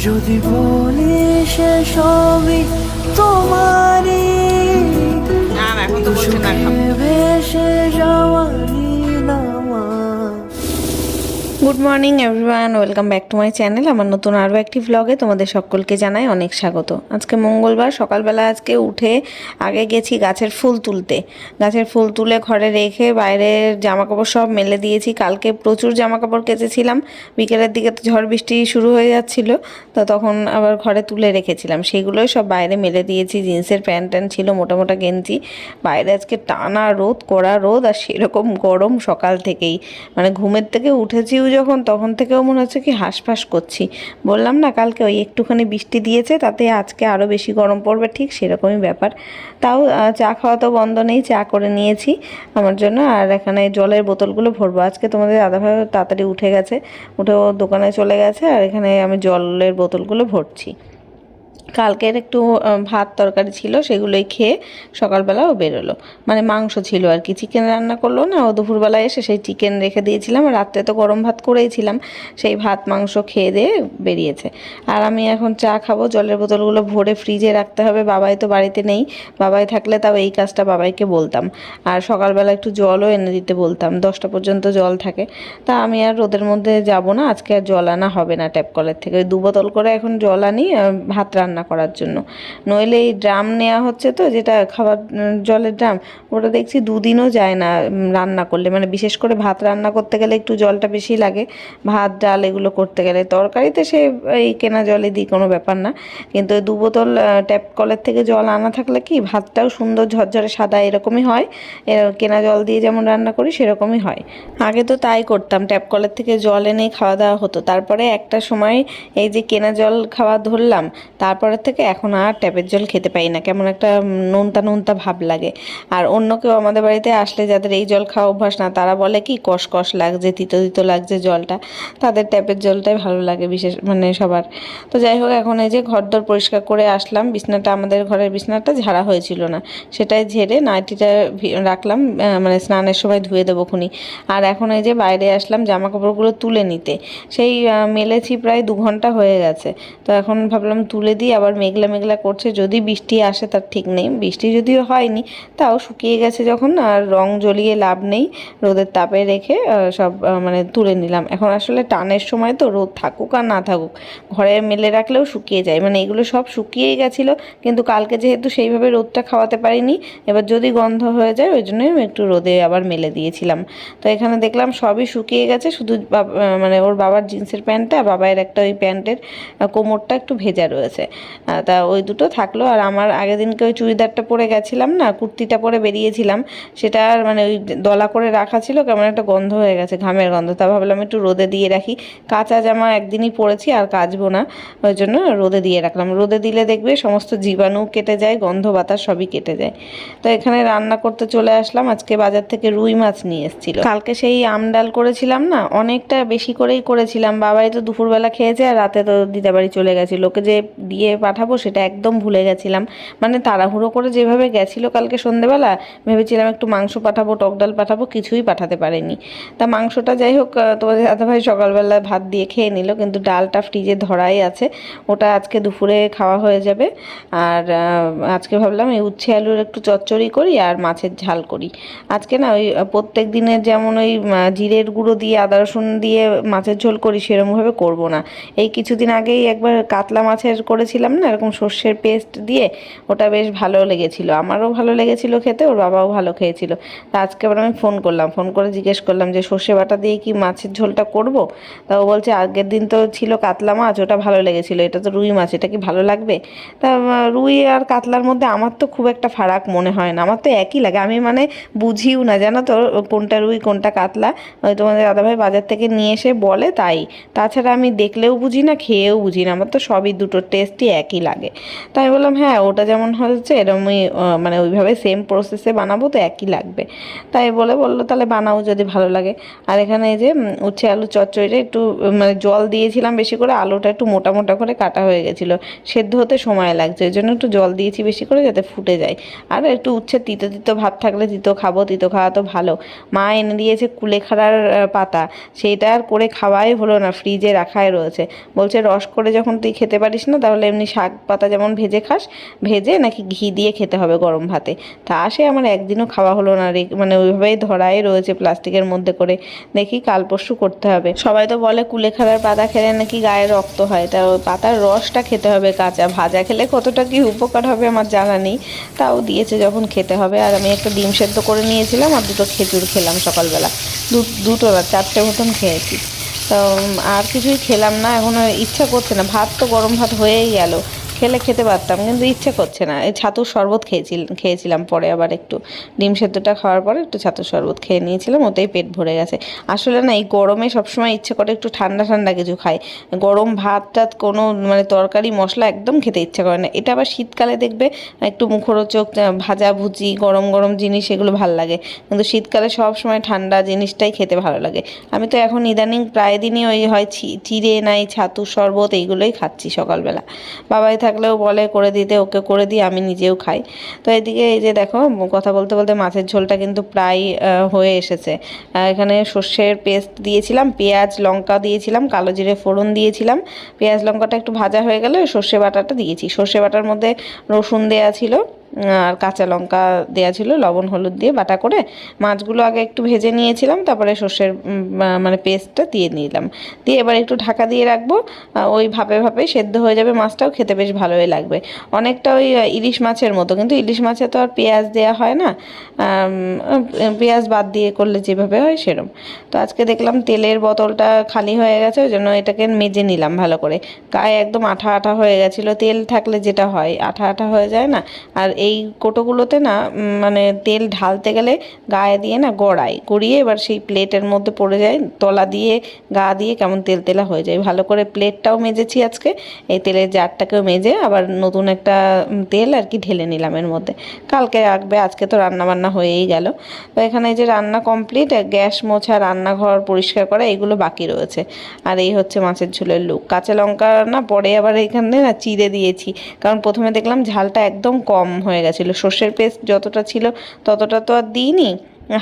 যদি বলি সে সবই তোমারই, না এখন তো বলছে না খাবো। ভেসে যাওয়ারই নামা। Good morning everyone, welcome back to my channel. আমার নতুন আরও একটি ভ্লগে তোমাদের সকলকে জানাই অনেক স্বাগত। আজকে মঙ্গলবার সকালবেলা আজকে উঠে আগে গেছি গাছের ফুল তুলতে। গাছের ফুল তুলে ঘরে রেখে বাইরের জামাকাপড় সব মেলে দিয়েছি। কালকে প্রচুর জামাকাপড় কেচেছিলাম, বিকেলের দিকে তো ঝড় বৃষ্টি শুরু হয়ে যাচ্ছিলো, তো তখন আবার ঘরে তুলে রেখেছিলাম, সেগুলোই সব বাইরে মেলে দিয়েছি। জিন্সের প্যান্ট ট্যান্ট ছিল, মোটা মোটা গেঞ্জি। বাইরে আজকে টানা রোদ, কড়া রোদ, আর সেরকম গরম সকাল থেকেই। মানে ঘুমের থেকে উঠেছিও যখন, তখন থেকেও মনে হচ্ছে কি হাঁসফাঁস করছি। বললাম না কালকে ওই একটুখানি বৃষ্টি দিয়েছে, তাতে আজকে আরও বেশি গরম পড়বে, ঠিক সেরকমই ব্যাপার। তাও চা খাওয়া তো বন্ধ নেই, চা করে নিয়েছি আমার জন্য। আর এখানে জলের বোতলগুলো ভরবো। আজকে তোমাদের দাদাভাই তাড়াতাড়ি উঠে গেছে, উঠে ও দোকানে চলে গেছে, আর এখানে আমি জলের বোতলগুলো ভরছি। কালকের একটু ভাত তরকারি ছিল, সেগুলোই খেয়ে সকালবেলা ও বেরোলো। মানে মাংস ছিল আর কি, চিকেন রান্না করলো না ও দুপুরবেলায় এসে, সেই চিকেন রেখে দিয়েছিলাম। রাত্রে তো গরম ভাত করেইছিলাম, সেই ভাত মাংস খেয়ে দিয়ে বেরিয়েছে। আর আমি এখন চা খাবো। জলের বোতলগুলো ভরে ফ্রিজে রাখতে হবে, বাবাই তো বাড়িতে নেই। বাবাই থাকলে তাও এই কাজটা বাবাইকে বলতাম, আর সকালবেলা একটু জলও এনে দিতে বলতাম, 10টা পর্যন্ত জল থাকে। তা আমি আর রোদের মধ্যে যাব না, আজকে আর জল আনা হবে না ট্যাপ কলের থেকে। ওই 2 বোতল করে এখন জল আনি ভাত রান্না করার জন্য। নইলে এই ড্রাম নেওয়া হচ্ছে তো, যেটা খাবার জলের ড্রাম, ওটা দেখছি 2 দিনও যায় না রান্না করলে। মানে বিশেষ করে ভাত রান্না করতে গেলে একটু জলটা বেশি লাগে, ভাত ডাল এগুলো করতে গেলে। তরকারিতে সে এই কেনা জলে দিই, কোনো ব্যাপার না, কিন্তু 2 বোতল ট্যাপ কলের থেকে জল আনা থাকলে কি ভাতটাও সুন্দর ঝরঝরে সাদা এরকমই হয়। কেনা জল দিয়ে যেমন রান্না করি সেরকমই হয়। আগে তো তাই করতাম, ট্যাপ কলের থেকে জল এনে খাওয়া দাওয়া হতো। তারপরে একটা সময় এই যে কেনা জল খাওয়া ধরলাম, তারপরের থেকে এখন আর ট্যাপের জল খেতে পাই না, কেমন একটা নোনতা নোনতা ভাব লাগে। আর অন্য কেউ আমাদের বাড়িতে আসলে যাদের এই জল খাওয়া অভ্যাস না, তারা বলে কি কষ কষ লাগছে, তিতো তিতো লাগছে জলটা। তাদের ট্যাপের জলটাই ভালো লাগে বিশেষ, মানে সবার। তো যাই হোক, এখন এই যে ঘরদোর পরিষ্কার করে আসলাম। বিছনাটা, আমাদের ঘরের বিছনাটা ঝাড়া হয়েছিল না, সেটাই ঝেড়ে নাইটিটা রাখলাম, মানে স্নানের সময় ধুয়ে দেবো খুনি। আর এখন এই যে বাইরে আসলাম জামা কাপড়গুলো তুলে নিতে। সেই মেলেছি প্রায় 2 ঘন্টা হয়ে গেছে। তো এখন ভাবলাম তুলে দিই, আবার মেঘলা মেঘলা করছে, যদি বৃষ্টি আসে তার ঠিক নেই। বৃষ্টি যদিও হয়নি, তাও শুকিয়ে গেছে যখন, আর রং জ্বলিয়ে লাভ নেই, রোদের তাপে রেখে সব মানে তুলে নিলাম। এখন আসলে টানের সময় তো, রোদ থাকুক আর না থাকুক, ঘরে মেলে রাখলেও শুকিয়ে যায়। মানে এগুলো সব শুকিয়েই গেছিলো, কিন্তু কালকে যেহেতু সেইভাবে রোদটা খাওয়াতে পারিনি, এবার যদি গন্ধ হয়ে যায় ওই জন্যই আমি একটু রোদে আবার মেলে দিয়েছিলাম। তো এখানে দেখলাম সবই শুকিয়ে গেছে, শুধু মানে ওর বাবার জিন্সের প্যান্টটা, বাবার একটা ওই প্যান্টের কোমরটা একটু ভেজা রয়েছে, তা ওই দুটো থাকলো। আর আমার আগের দিনকে ওই চুড়িদারটা পরে গেছিলাম না, কুর্তিটা পরে বেরিয়েছিলাম, সেটা আর মানে ওই দলা করে রাখা ছিল, কেমন একটা গন্ধ হয়ে গেছে, ঘামের গন্ধ। তা ভাবলাম একটু রোদে দিয়ে রাখি। কাঁচা জামা একদিনই পরেছি, আর কাচবো না, ওই জন্য রোদে দিয়ে রাখলাম। রোদে দিলে দেখবে সমস্ত জীবাণু কেটে যায়, গন্ধ বাতাস সবই কেটে যায়। তো এখানে রান্না করতে চলে আসলাম। আজকে বাজার থেকে রুই মাছ নিয়ে এসেছিল। কালকে সেই আম ডাল করেছিলাম না, অনেকটা বেশি করেই করেছিলাম। বাবাই তো দুপুরবেলা খেয়েছে, আর রাতে তো দিদাবাড়ি চলে গেছে। লোকে যে দিয়ে পাঠাবো সেটা একদম ভুলে গেছিলাম। মানে তাড়াহুড়ো করে যেভাবে গেছিলো কালকে সন্ধেবেলা, ভেবেছিলাম একটু মাংস পাঠাবো, টক ডাল পাঠাবো, কিছুই পাঠাতে পারেনি। তা মাংসটা যাই হোক, তোমাদের দাদাভাই সকালবেলা ভাত দিয়ে খেয়ে নিল, কিন্তু ডালটা ফ্রিজে ধরাই আছে, ওটা আজকে দুপুরে খাওয়া হয়ে যাবে। আর আজকে ভাবলাম এই উচ্ছে আলুর একটু চচ্চড়ি করি আর মাছের ঝাল করি। আজকে না ওই প্রত্যেক দিনের যেমন ওই জিরের গুঁড়ো দিয়ে আদা রসুন দিয়ে মাছের ঝোল করি, সেরকমভাবে করবো না। এই কিছুদিন আগেই একবার কাতলা মাছের করেছিলাম না, এরকম সর্ষের পেস্ট দিয়ে, ওটা বেশ ভালো লেগেছিলো, আমারও ভালো লেগেছিলো খেতে, ওর বাবাও ভালো খেয়েছিল। তা আজকে আবার আমি ফোন করলাম, ফোন করে জিজ্ঞেস করলাম যে সর্ষে বাটা দিয়ে কি মাছের ঝোলটা করব। তা ও বলছে আগের দিন তো ছিল কাতলা মাছ, ওটা ভালো লেগেছিলো, এটা তো রুই মাছ, এটা কি ভালো লাগবে? তা রুই আর কাতলার মধ্যে আমার তো খুব একটা ফারাক মনে হয় না, আমার তো একই লাগে। আমি মানে বুঝিও না, জানো তো, কোনটা রুই কোনটা কাতলা। ওই তোমাদের দাদাভাই বাজার থেকে নিয়ে এসে বলে তাই, তাছাড়া আমি দেখলেও বুঝি না, খেয়েও বুঝি না। আমার তো সবই দুটো টেস্টই একই লাগে। তো আমি বললাম হ্যাঁ ওটা যেমন হচ্ছে এরকমই মানে ওইভাবে সেম প্রসেসে বানাবো তো একই লাগবে। তাই বললো তাহলে বানাও যদি ভালো লাগে। আর এখানে এই যে উচ্ছে আলু চচ্চড়িটা একটু মানে জল দিয়েছিলাম বেশি করে, আলুটা একটু মোটা মোটা করে কাটা হয়ে গেছিলো, সেদ্ধ হতে সময় লাগছে, ওই জন্য একটু জল দিয়েছি বেশি করে যাতে ফুটে যায়। আর একটু উচ্ছে তিতো তিতো ভাব থাকলে তিতো খাবো, তিতো খাওয়া তো ভালো। মা এনে দিয়েছে কুলেখাড়ার পাতা, সেইটা আর করে খাওয়াই হলো না, ফ্রিজে রাখাই রয়েছে। বলছে রস করে যখন তুই খেতে পারিস না তাহলে এমনি শাক পাতা যেমন ভেজে খাস, ভেজে নাকি ঘি দিয়ে খেতে হবে গরম ভাতে। তা সে আমার একদিনও খাওয়া হলো না রে, মানে ওইভাবেই ধরাই রয়েছে প্লাস্টিকের মধ্যে করে। দেখি কাল পরশু করতে হবে। সবাই তো বলে কুলেখাড়ার পাতা খেলে নাকি গায়ে রক্ত হয়, তা ওই পাতার রসটা খেতে হবে কাঁচা, ভাজা খেলে কতটা কি উপকার হবে আমার জানা নেই, তাও দিয়েছে যখন খেতে হবে। আর আমি একটা ডিম সেদ্ধ করে নিয়েছিলাম আর দুটো খেজুর খেলাম সকালবেলা, দুটো না 4টে মতন খেয়েছি। তো আর কিছুই খেলাম না, এখনও ইচ্ছা করছে না, ভাত তো গরম ভাত হয়েই গেল, খেলে খেতে পারতাম কিন্তু ইচ্ছে করছে না। এই ছাতুর শরবত খেয়েছিলাম পরে, আবার একটু ডিম সেদ্ধটা খাওয়ার পরে একটু ছাতুর শরবত খেয়ে নিয়েছিলাম, ওতেই পেট ভরে গেছে। আসলে না এই গরমে সবসময় ইচ্ছে করে একটু ঠান্ডা ঠান্ডা কিছু খাই, গরম ভাত টাত কোনো মানে তরকারি মশলা একদম খেতে ইচ্ছা করে না। এটা আবার শীতকালে দেখবে একটু মুখরোচক ভাজা ভুজি গরম গরম জিনিস এগুলো ভালো লাগে, কিন্তু শীতকালে সব সময় ঠান্ডা জিনিসটাই খেতে ভালো লাগে। আমি তো এখন ইদানিং প্রায় দিনই ওই হয় চিড়ে নাই ছাতুর শরবত এইগুলোই খাচ্ছি সকালবেলা। বাবাই থাকলেও বলে করে দিতে, ওকে করে দিই, আমি নিজেও খাই। তো এদিকে এই যে দেখো কথা বলতে বলতে মাছের ঝোলটা কিন্তু প্রায় হয়ে এসেছে। এখানে সর্ষের পেস্ট দিয়েছিলাম, পেঁয়াজ লঙ্কা দিয়েছিলাম, কালো জিরে ফোড়ন দিয়েছিলাম, পেঁয়াজ লঙ্কাটা একটু ভাজা হয়ে গেলে সর্ষে বাটাটা দিয়েছি। সর্ষে বাটার মধ্যে রসুন দেওয়া ছিল আর কাঁচা লঙ্কা দেওয়া ছিল, লবণ হলুদ দিয়ে বাটা করে মাছগুলো আগে একটু ভেজে নিয়েছিলাম, তারপরে সর্ষের মানে পেস্টটা দিয়ে নিলাম, দিয়ে এবার একটু ঢাকা দিয়ে রাখবো। ওই ভাপে ভাপে সেদ্ধ হয়ে যাবে, মাছটাও খেতে বেশ ভালোই লাগবে, অনেকটা ওই ইলিশ মাছের মতো, কিন্তু ইলিশ মাছে তো আর পেঁয়াজ দেওয়া হয় না, পেঁয়াজ বাদ দিয়ে করলে যেভাবে হয় সেরম। তো আজকে দেখলাম তেলের বোতলটা খালি হয়ে গেছে, ওই জন্য এটাকে মেজে নিলাম ভালো করে, গায়ে একদম আঠা আঠা হয়ে গেছিলো, তেল থাকলে যেটা হয় আঠা আঠা হয়ে যায় না। আর এই কোটোগুলোতে না মানে তেল ঢালতে গেলে গায়ে দিয়ে না গড়িয়ে এবার সেই প্লেটের মধ্যে পড়ে যায়, তলা দিয়ে গা দিয়ে কেমন তেল তেলা হয়ে যায়। ভালো করে প্লেটটাও মেজেছি আজকে, এই তেলের জারটাকেও মেজে আবার নতুন একটা তেল আর কি ঢেলে নিলাম এর মধ্যে, কালকে রাখবে, আজকে তো রান্না বান্না হয়েই গেল। তো এখানে এই যে রান্না কমপ্লিট, গ্যাস মোছা রান্নাঘর পরিষ্কার করা এগুলো বাকি রয়েছে। আর এই হচ্ছে মাছের ঝোলের লুক। কাঁচা লঙ্কা না পরে আবার এখানে না চিড়ে দিয়েছি, কারণ প্রথমে দেখলাম ঝালটা একদম কম হয়ে গেছিলো, সর্ষের পেস্ট যতটা ছিল ততটা তো আর দিইনি,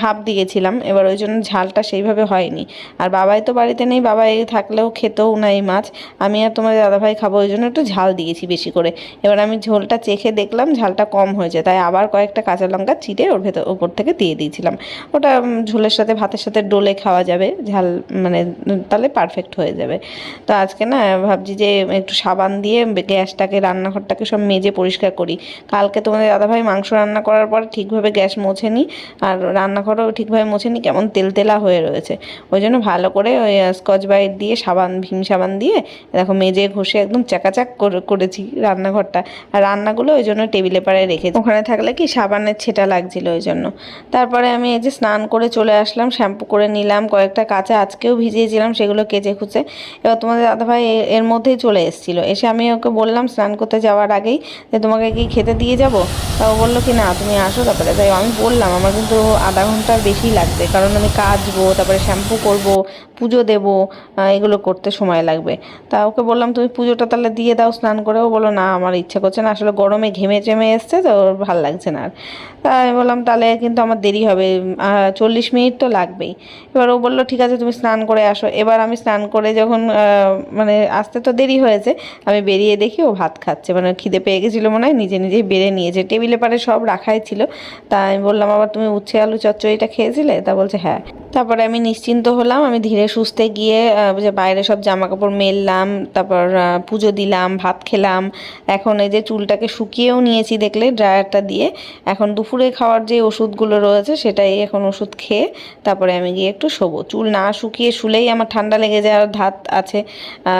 হাফ দিয়েছিলাম, এবার ওই জন্য ঝালটা সেইভাবে হয়নি। আর বাবাই তো বাড়িতে নেই, বাবাই থাকলেও খেতেও না এই মাছ, আমি আর তোমার দাদাভাই খাবো, ওই জন্য একটু ঝাল দিয়েছি বেশি করে। এবার আমি ঝোলটা চেখে দেখলাম ঝালটা কম হয়েছে, তাই আবার কয়েকটা কাঁচা লঙ্কা চিড়ে ওর ওপর থেকে দিয়ে দিয়েছিলাম। ওটা ঝোলের সাথে ভাতের সাথে ডোলে খাওয়া যাবে, ঝাল মানে তাহলে পারফেক্ট হয়ে যাবে। তো আজকে না ভাবছি যে একটু সাবান দিয়ে গ্যাসটাকে রান্নাঘরটাকে সব মেজে পরিষ্কার করি। কালকে তোমাদের দাদাভাই মাংস রান্না করার পর ঠিকভাবে গ্যাস মোছেনি আর রান্নাঘরও ঠিকভাবে মোছেনি, কেমন তেলতেলা হয়ে রয়েছে, ওই জন্য ভালো করে ওই স্কচ ব্রাইট দিয়ে ভীম সাবান দিয়ে দেখো মেজে ঘষে একদম চাকাচাক করেছি রান্নাঘরটা। আর রান্নাগুলো ওই জন্য টেবিলে পাড়ে রেখেছি, ওখানে থাকলে কি সাবানের ছেটা লাগছিল ওই জন্য। তারপরে আমি এই যে স্নান করে চলে আসলাম, শ্যাম্পু করে নিলাম, কয়েকটা কাঁচা আজকেও ভিজিয়েছিলাম সেগুলো কেচে খুঁচে। এবার তোমাদের দাদাভাই এর মধ্যেই চলে এসেছিলো, এসে আমি ওকে বললাম স্নান করতে যাওয়ার আগেই যে তোমাকে কি খেতে দিয়ে যাবো, তা ও বললো কি না তুমি আসো তারপরে। তাই আমি বললাম আমার কিন্তু আধা ঘন্টার বেশি লাগবে, কারণ আমি কাচবো, তারপরে শ্যাম্পু করব, পুজো দেব, এগুলো করতে সময় লাগবে। তা ওকে বললাম তুমি পুজোটা তাহলে দিয়ে দাও স্নান করে। ও বললো না আমার ইচ্ছা করছে না, আসলে গরমে ঘেমে চেমে এসছে তো ওর ভালো লাগছে না আর। তা আমি বললাম তাহলে কিন্তু আমার দেরি হবে, 40 মিনিট তো লাগবেই। এবার ও বললো ঠিক আছে তুমি স্নান করে আসো। এবার আমি স্নান করে যখন মানে আসতে তো দেরি হয়েছে, আমি বেরিয়ে দেখি ও ভাত খাচ্ছে, মানে খিদে পেয়ে গেছিলো মনে হয়, নিজে নিজেই বেড়ে নিয়েছে, টেবিলে পারে সব রাখাই ছিল। তা আমি বললাম আবার তুমি উচ্ছে আলু চচ্চড়িটা খেয়েছিলে, তা বলছে হ্যাঁ। তারপরে আমি নিশ্চিন্ত হলাম, আমি ধীরে সুস্থে গিয়ে যে বাইরে সব জামা কাপড় মেললাম, তারপর পুজো দিলাম, ভাত খেলাম। এখন এই যে চুলটাকে শুকিয়েও নিয়েছি দেখলে ড্রায়ারটা দিয়ে, এখন দুপুরে খাওয়ার যে ওষুধগুলো রয়েছে সেটাই এখন ওষুধ খেয়ে তারপরে আমি গিয়ে একটু শোবো। চুল না শুকিয়ে শুলেই আমার ঠান্ডা লেগে যাওয়ার ধাত আছে।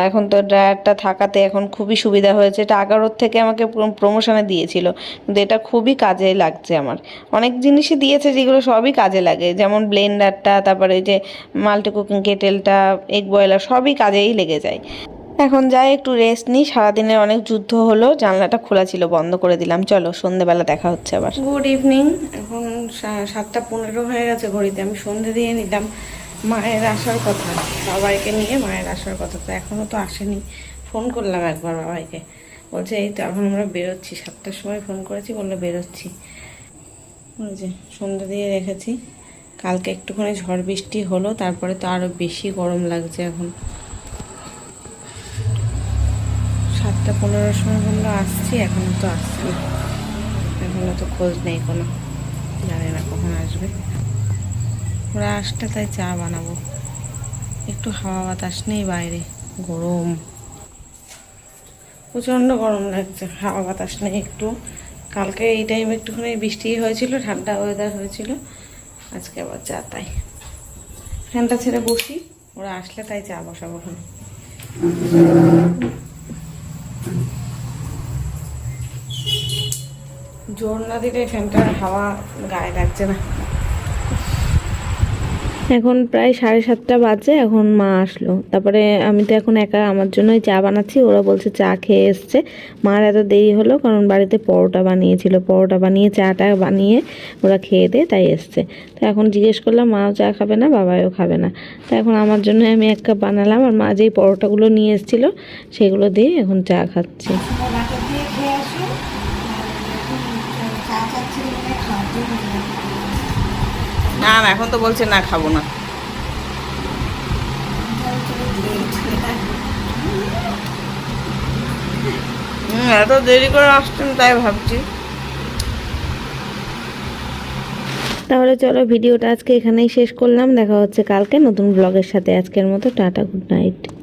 এখন তো ড্রায়ারটা থাকাতে এখন খুবই সুবিধা হয়েছে, এটা 11 থেকে আমাকে প্রমোশনে দিয়েছিল, কিন্তু এটা খুবই কাজে লাগছে আমার। অনেক জিনিসই দিয়েছে যেগুলো সবই কাজে লাগে, যেমন ব্লেন্ডারটা, তারপরে যে মাল্টি কুকিং কেটেলটা, এগ বয়লার, সবই কাজেই লেগে যায়। এখন যাই একটু রেস্ট নিই, সারাদিনের অনেক যুদ্ধ হলো। জানলাটা খোলা ছিল, বন্ধ করে দিলাম। চলো সন্ধেবেলা দেখা হচ্ছে আবার। Good evening. এখন 7:15 হয়ে গেছে ঘড়িতে। আমি সন্ধে দিয়ে নিলাম। মায়ের আসার কথা, বাবাইকে নিয়ে মায়ের আসার কথা, তো এখনও তো আসেনি। ফোন করলাম একবার বাবাইকে, বলছে এই তো এখন আমরা বেরোচ্ছি। 7টার সময় ফোন করেছি, বললো বেরোচ্ছি। ওই যে সন্ধে দিয়ে রেখেছি। কালকে একটুখানি ঝড় বৃষ্টি হলো, তারপরে তো আরও বেশি গরম লাগছে এখন। 7:15 সময় বললো আসছি, এখনও তো আসছে না। এখনও তো খোঁজ নেই কোনো, জানি না কখন আসবে। ওরা আসলে তাই চা বানাবো। একটু হাওয়া বাতাস নেই বাইরে, গরম, প্রচণ্ড গরম লাগছে। হাওয়া বাতাস নেই একটু। কালকে এই টাইমে একটুখানি বৃষ্টি হয়েছিল, ঠান্ডা ওয়েদার হয়েছিল। আজকে আবার চা, তাই ফ্যানটা ছেড়ে বসি। ওরা আসলে তাই চা বসাবো। ওখানে জোর না দিলে ফ্যানটার হাওয়া গায়ে লাগছে না। এখন প্রায় 7:30 বাজে। এখন মা আসলো, তারপরে আমি তো এখন একা আমার জন্যই চা বানাচ্ছি। ওরা বলছে চা খেয়ে এসছে। মার এত দেরি হলো কারণ বাড়িতে পরোটা বানিয়েছিল, পরোটা বানিয়ে চাটা বানিয়ে ওরা খেয়ে দিয়ে তাই এসছে। তো এখন জিজ্ঞেস করলাম মাও চা খাবে না, বাবাও খাবে না। তো এখন আমার জন্য আমি 1 কাপ বানালাম, আর মা যেই পরোটাগুলো নিয়ে এসেছিলো সেগুলো দিয়ে এখন চা খাচ্ছি। না এখন তো বলছে না খাবো না। এত দেরি করে আসছেন তাই ভাবছি। তাহলে চলো ভিডিওটা আজকে এখানেই শেষ করলাম। দেখা হচ্ছে কালকে নতুন ব্লগের সাথে। আজকের মতো টাটা, গুড নাইট।